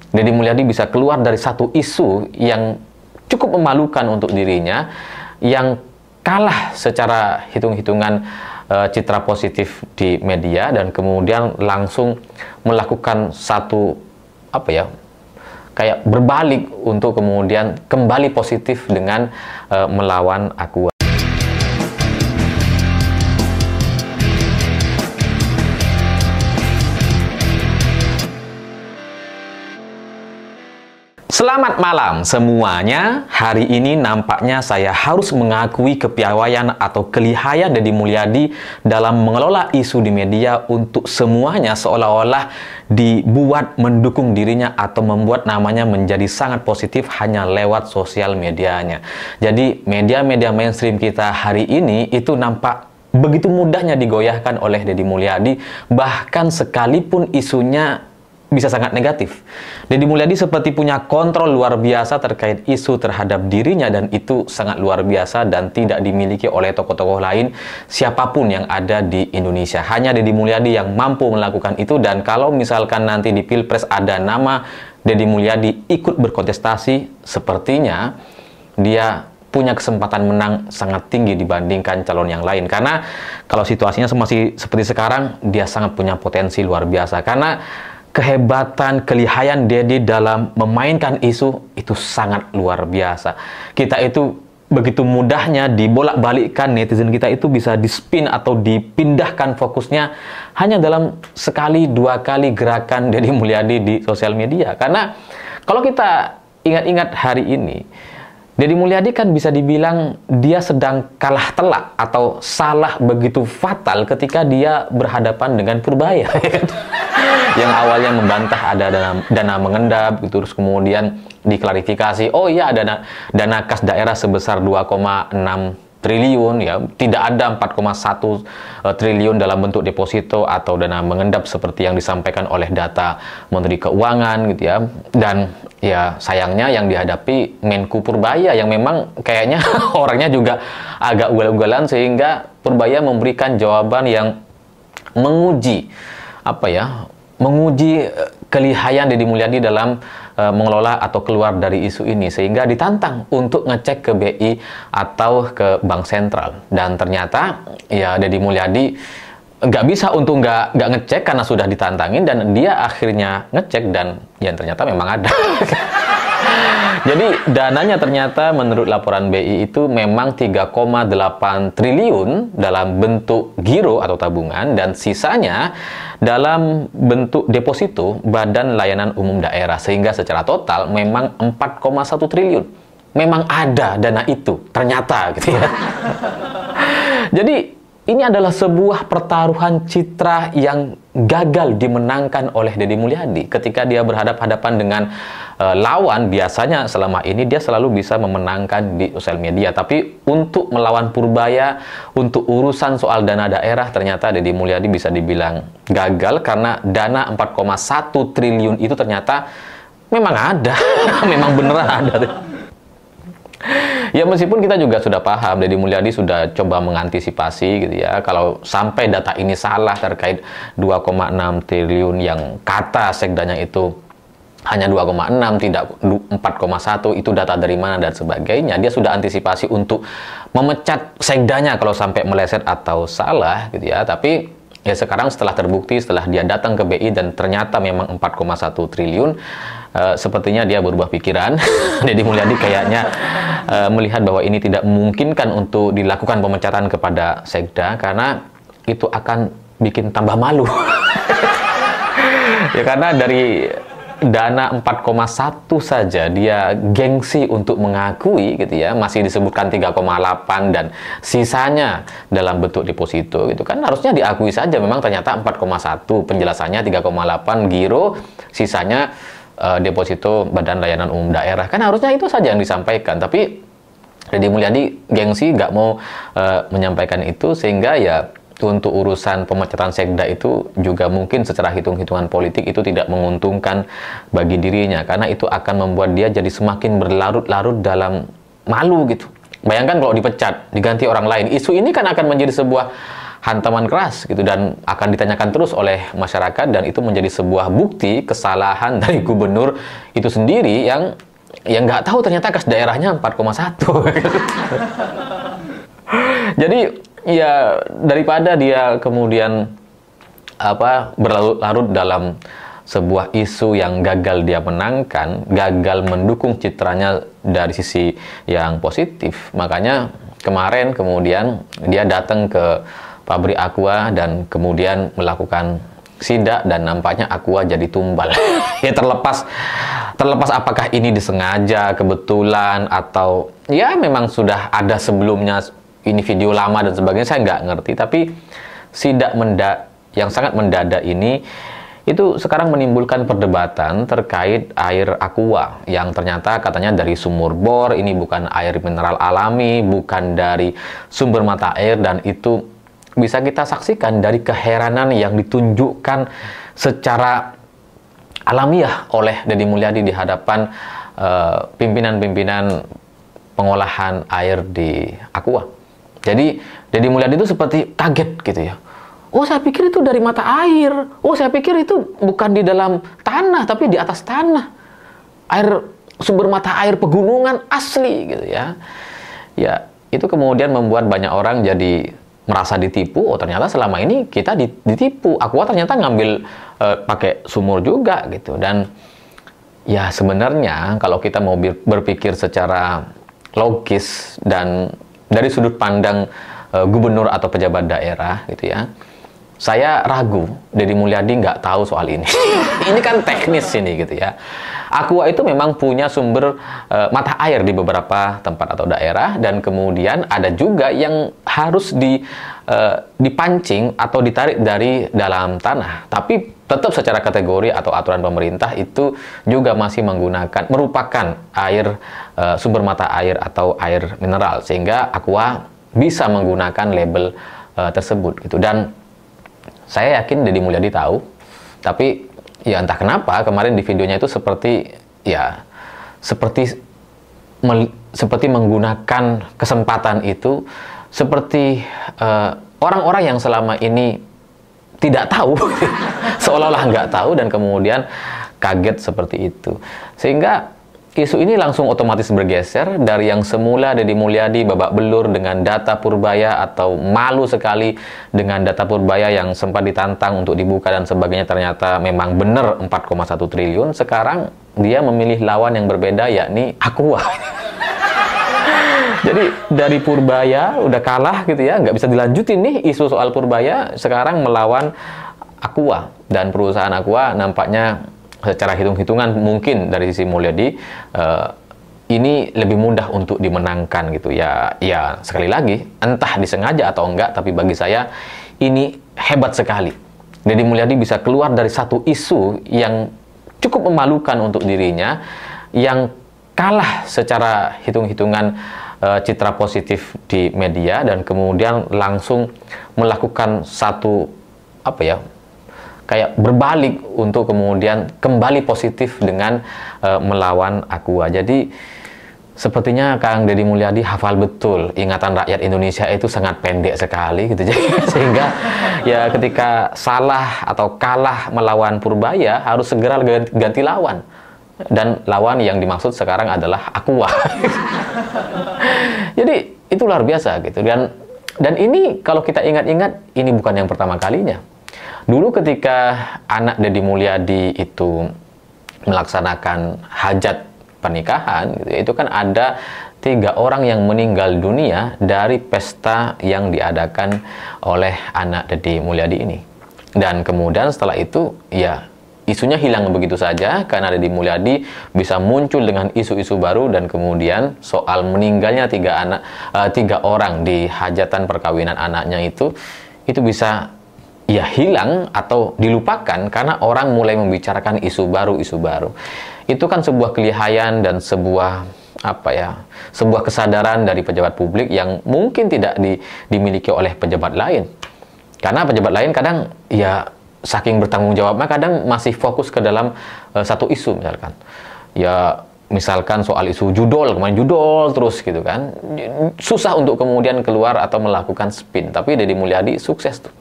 Deddy Mulyadi bisa keluar dari satu isu yang cukup memalukan untuk dirinya, yang kalah secara hitung-hitungan citra positif di media, dan kemudian langsung melakukan satu kayak berbalik untuk kemudian kembali positif dengan melawan Aqua. Selamat malam semuanya. Hari ini nampaknya saya harus mengakui kepiawaian atau kelihayan Deddy Mulyadi dalam mengelola isu di media untuk semuanya seolah-olah dibuat mendukung dirinya atau membuat namanya menjadi sangat positif hanya lewat sosial medianya. Jadi media-media mainstream kita hari ini itu nampak begitu mudahnya digoyahkan oleh Deddy Mulyadi, bahkan sekalipun isunya bisa sangat negatif. Deddy Mulyadi seperti punya kontrol luar biasa terkait isu terhadap dirinya, dan itu sangat luar biasa dan tidak dimiliki oleh tokoh-tokoh lain siapapun yang ada di Indonesia. Hanya Deddy Mulyadi yang mampu melakukan itu, dan kalau misalkan nanti di Pilpres ada nama Deddy Mulyadi ikut berkontestasi, sepertinya dia punya kesempatan menang sangat tinggi dibandingkan calon yang lain. Karena kalau situasinya masih seperti sekarang, dia sangat punya potensi luar biasa. Karena kehebatan, kelihayan Deddy dalam memainkan isu itu sangat luar biasa. Kita itu begitu mudahnya dibolak-balikkan, netizen kita itu bisa dispin atau dipindahkan fokusnya hanya dalam sekali dua kali gerakan Deddy Mulyadi di sosial media. Karena kalau kita ingat-ingat hari ini, Deddy Mulyadi kan bisa dibilang dia sedang kalah telak atau salah begitu fatal ketika dia berhadapan dengan Purbaya. Yang awalnya membantah ada dana mengendap, gitu, terus kemudian diklarifikasi, oh iya ada dana kas daerah sebesar 2,6 triliun, ya tidak ada 4,1 triliun dalam bentuk deposito atau dana mengendap seperti yang disampaikan oleh data Menteri Keuangan, gitu ya. Dan ya sayangnya yang dihadapi Menku Purbaya yang memang kayaknya orangnya juga agak ugal-ugalan, sehingga Purbaya memberikan jawaban yang menguji menguji kelihayan Deddy Mulyadi dalam mengelola atau keluar dari isu ini, sehingga ditantang untuk ngecek ke BI atau ke Bank Sentral. Dan ternyata ya Deddy Mulyadi nggak bisa untuk nggak ngecek karena sudah ditantangin, dan dia akhirnya ngecek dan ya ternyata memang ada. Jadi dananya ternyata menurut laporan BI itu memang 3,8 triliun dalam bentuk giro atau tabungan, dan sisanya dalam bentuk deposito Badan Layanan Umum Daerah, sehingga secara total memang 4,1 triliun. Memang ada dana itu ternyata, gitu ya. Jadi ini adalah sebuah pertaruhan citra yang gagal dimenangkan oleh Deddy Mulyadi ketika dia berhadapan-hadapan dengan lawan. Biasanya selama ini dia selalu bisa memenangkan di sosial media, tapi untuk melawan Purbaya, untuk urusan soal dana daerah, ternyata Deddy Mulyadi bisa dibilang gagal karena dana 4,1 triliun itu ternyata memang ada. Memang beneran ada. Ya meskipun kita juga sudah paham, Deddy Mulyadi sudah coba mengantisipasi, gitu ya, kalau sampai data ini salah terkait 2,6 triliun yang kata sekdanya itu hanya 2,6 tidak 4,1, itu data dari mana dan sebagainya. Dia sudah antisipasi untuk memecat sekdanya kalau sampai meleset atau salah, gitu ya. Tapi ya sekarang setelah terbukti, setelah dia datang ke BI dan ternyata memang 4,1 triliun, sepertinya dia berubah pikiran. Deddy Mulyadi kayaknya melihat bahwa ini tidak memungkinkan untuk dilakukan pemecatan kepada sekda karena itu akan bikin tambah malu. Ya karena dari dana 4,1 saja dia gengsi untuk mengakui, gitu ya, masih disebutkan 3,8 dan sisanya dalam bentuk deposito, gitu kan. Harusnya diakui saja memang ternyata 4,1, penjelasannya 3,8 giro, sisanya deposito Badan Layanan Umum Daerah. Kan harusnya itu saja yang disampaikan, tapi Deddy Mulyadi gengsi nggak mau menyampaikan itu, sehingga ya untuk urusan pemecatan sekda itu juga mungkin secara hitung-hitungan politik itu tidak menguntungkan bagi dirinya, karena itu akan membuat dia jadi semakin berlarut-larut dalam malu, gitu. Bayangkan kalau dipecat, diganti orang lain, isu ini kan akan menjadi sebuah hantaman keras gitu, dan akan ditanyakan terus oleh masyarakat, dan itu menjadi sebuah bukti kesalahan dari gubernur itu sendiri yang nggak tahu ternyata kas daerahnya 4,1. Jadi ya daripada dia kemudian berlarut-larut dalam sebuah isu yang gagal dia menangkan, gagal mendukung citranya dari sisi yang positif, makanya kemarin kemudian dia datang ke pabrik Aqua dan kemudian melakukan sidak, dan nampaknya Aqua jadi tumbal. Ya terlepas apakah ini disengaja, kebetulan, atau ya memang sudah ada sebelumnya, ini video lama dan sebagainya, saya nggak ngerti. Tapi sidak yang sangat mendadak ini itu sekarang menimbulkan perdebatan terkait air Aqua yang ternyata katanya dari sumur bor, ini bukan air mineral alami, bukan dari sumber mata air, dan itu bisa kita saksikan dari keheranan yang ditunjukkan secara alamiah oleh Deddy Mulyadi di hadapan pimpinan-pimpinan pengolahan air di Aqua. Jadi Deddy Mulyadi itu seperti kaget gitu ya. Oh, saya pikir itu dari mata air. Oh, saya pikir itu bukan di dalam tanah, tapi di atas tanah. Air sumber mata air pegunungan asli gitu ya. Ya, itu kemudian membuat banyak orang jadi merasa ditipu. Oh, ternyata selama ini kita ditipu. Aqua ternyata ngambil pakai sumur juga gitu. Dan ya sebenarnya kalau kita mau berpikir secara logis dan dari sudut pandang gubernur atau pejabat daerah gitu ya, saya ragu Deddy Mulyadi nggak tahu soal ini. Ini kan teknis ini gitu ya. Aqua itu memang punya sumber mata air di beberapa tempat atau daerah, dan kemudian ada juga yang harus dipancing atau ditarik dari dalam tanah. Tapi tetap secara kategori atau aturan pemerintah itu juga masih merupakan air sumber mata air atau air mineral, sehingga Aqua bisa menggunakan label tersebut gitu. Dan saya yakin Deddy Mulyadi tahu, tapi ya entah kenapa kemarin di videonya itu seperti menggunakan kesempatan itu seperti orang-orang yang selama ini tidak tahu, seolah-olah nggak tahu, dan kemudian kaget seperti itu. Sehingga isu ini langsung otomatis bergeser dari yang semula Deddy Mulyadi babak belur dengan data Purbaya atau malu sekali dengan data Purbaya yang sempat ditantang untuk dibuka dan sebagainya, ternyata memang benar 4,1 triliun. Sekarang dia memilih lawan yang berbeda, yakni Aqua. Jadi dari Purbaya udah kalah gitu ya, nggak bisa dilanjutin nih isu soal Purbaya, sekarang melawan Aqua, dan perusahaan Aqua nampaknya secara hitung-hitungan mungkin dari sisi Mulyadi ini lebih mudah untuk dimenangkan gitu ya. Ya sekali lagi entah disengaja atau enggak, tapi bagi saya ini hebat sekali. Deddy Mulyadi bisa keluar dari satu isu yang cukup memalukan untuk dirinya, yang kalah secara hitung-hitungan citra positif di media, dan kemudian langsung melakukan satu kayak berbalik untuk kemudian kembali positif dengan melawan Aqua. Jadi sepertinya Kang Deddy Mulyadi hafal betul ingatan rakyat Indonesia itu sangat pendek sekali gitu. Sehingga ya ketika salah atau kalah melawan Purbaya harus segera ganti lawan. Dan lawan yang dimaksud sekarang adalah Aqua. Jadi itu luar biasa gitu. Dan ini kalau kita ingat-ingat, ini bukan yang pertama kalinya. Dulu ketika anak Deddy Mulyadi itu melaksanakan hajat pernikahan, gitu, itu kan ada 3 orang yang meninggal dunia dari pesta yang diadakan oleh anak Deddy Mulyadi ini. Dan kemudian setelah itu, ya isunya hilang begitu saja karena Deddy Mulyadi bisa muncul dengan isu-isu baru, dan kemudian soal meninggalnya 3 orang di hajatan perkawinan anaknya itu bisa ya hilang atau dilupakan karena orang mulai membicarakan isu baru. Itu kan sebuah kelihayan dan sebuah sebuah kesadaran dari pejabat publik yang mungkin tidak dimiliki oleh pejabat lain. Karena pejabat lain kadang ya saking bertanggung jawabnya kadang masih fokus ke dalam satu isu misalkan. Ya misalkan soal isu judol, kemarin judol terus gitu kan, susah untuk kemudian keluar atau melakukan spin. Tapi Deddy Mulyadi sukses tuh.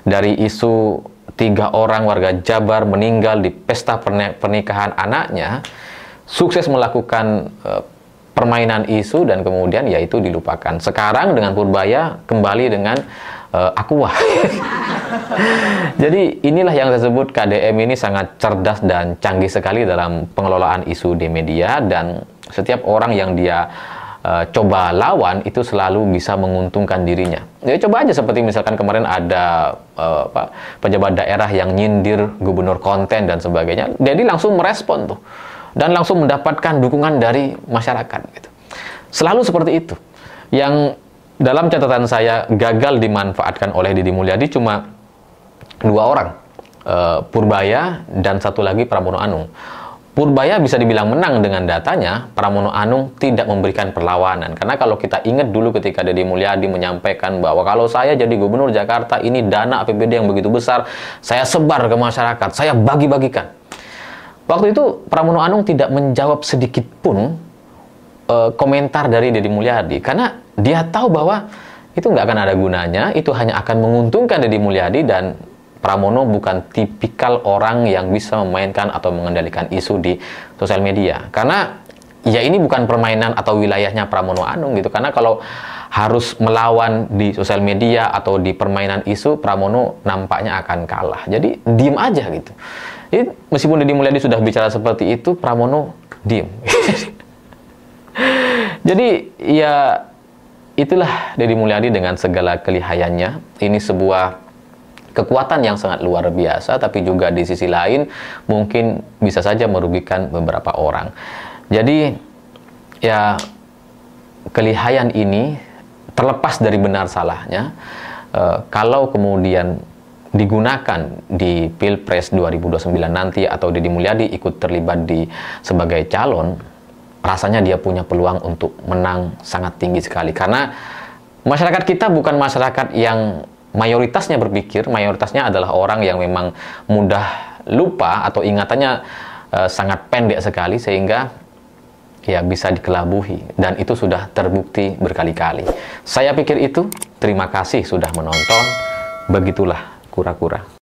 Dari isu 3 orang warga Jabar meninggal di pesta pernikahan anaknya, sukses melakukan permainan isu dan kemudian ya itu dilupakan. Sekarang dengan Purbaya kembali dengan Aqua. Jadi inilah yang saya sebut KDM ini sangat cerdas dan canggih sekali dalam pengelolaan isu di media, dan setiap orang yang dia coba lawan itu selalu bisa menguntungkan dirinya. Ya coba aja seperti misalkan kemarin ada pejabat daerah yang nyindir gubernur konten dan sebagainya, Deddy langsung merespon tuh dan langsung mendapatkan dukungan dari masyarakat gitu. Selalu seperti itu. Yang dalam catatan saya gagal dimanfaatkan oleh Deddy Mulyadi cuma 2 orang, Purbaya dan satu lagi Pramono Anung. Purbaya bisa dibilang menang dengan datanya, Pramono Anung tidak memberikan perlawanan. Karena kalau kita ingat dulu ketika Deddy Mulyadi menyampaikan bahwa kalau saya jadi gubernur Jakarta, ini dana APBD yang begitu besar, saya sebar ke masyarakat, saya bagi-bagikan. Waktu itu Pramono Anung tidak menjawab sedikit pun komentar dari Deddy Mulyadi, karena dia tahu bahwa itu nggak akan ada gunanya, itu hanya akan menguntungkan Deddy Mulyadi, dan Pramono bukan tipikal orang yang bisa memainkan atau mengendalikan isu di sosial media. Karena ya ini bukan permainan atau wilayahnya Pramono Anung gitu. Karena kalau harus melawan di sosial media atau di permainan isu, Pramono nampaknya akan kalah. Jadi diem aja gitu. Jadi meskipun Deddy Mulyadi sudah bicara seperti itu, Pramono diem. Jadi ya itulah Deddy Mulyadi dengan segala kelihayannya. Ini sebuah kekuatan yang sangat luar biasa, tapi juga di sisi lain mungkin bisa saja merugikan beberapa orang. Jadi ya kelihayan ini terlepas dari benar salahnya, kalau kemudian digunakan di Pilpres 2029 nanti atau Deddy Mulyadi ikut terlibat sebagai calon, rasanya dia punya peluang untuk menang sangat tinggi sekali. Karena masyarakat kita bukan masyarakat yang mayoritasnya berpikir, mayoritasnya adalah orang yang memang mudah lupa atau ingatannya sangat pendek sekali, sehingga ya bisa dikelabuhi, dan itu sudah terbukti berkali-kali. Saya pikir itu. Terima kasih sudah menonton. Begitulah kura-kura.